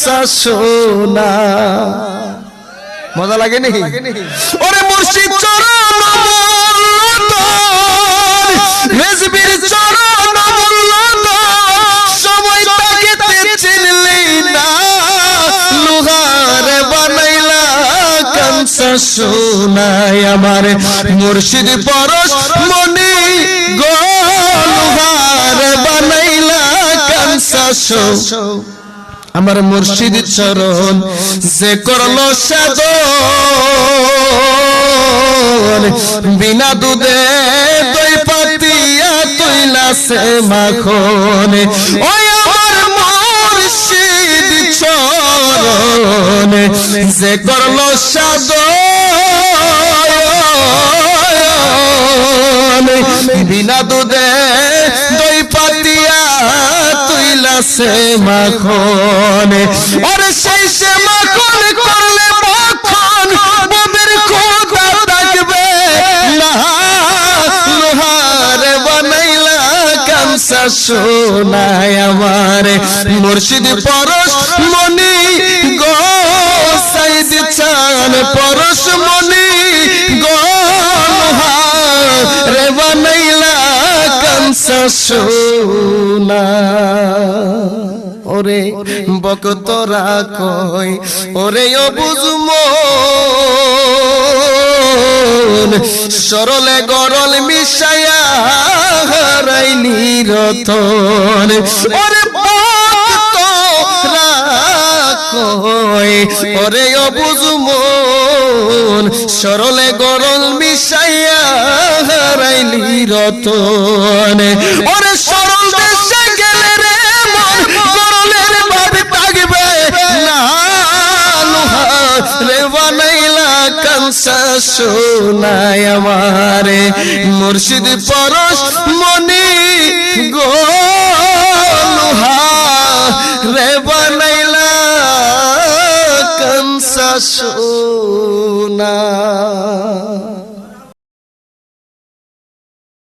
কাঁচা সোনা। মজা লাগে নি? ওরে মুর্শিদ চরণ রেজবির চরণ সময় তাকে চিনলি না, লোহার বানাইলা কাঁচা সোনা। আমার মুর্শিদ পরশ মনি গো, লোহার বানাইলা কাঁচা সোনা। আমার মুর্শিদ চরণ যে করলো সাধন, বিনা দুধে দই পাতিয়া তৈলাছে মাখন। ওই আমার মুর্শিদ চরণ যে করলো সাধন, বিনা দুধে দই পাতিয়া তৈলাছে মাখন। আর সেই সে মাখন করলে মাখন ববের খোদা থাকবে না, লোহার বানাইলা কাঁচা সোনা। আমার মুর্শিদ পরশ মনি গো, সাইদ চান পরশ মনি গো, লোহার বানাইলা কাঁচা সোনা। ওরে বকতরা কয় ওরে অবুঝ মন, সরলে গরল মিশায়া হারাইনি রতন। ওরে বকতরা কয় ওরে অবুঝ মন, সরলে গরল মিশায়া হারাইনি রতন। ওরে সরল দেশে গেলে রে মন গরলের ভাব থাকবে না, লোহারে বানাইলা কাঁচা সোনা। আমার মুর্শিদ পরশ মনি গো, লোহারে বানাইলা কাঁচা সোনা।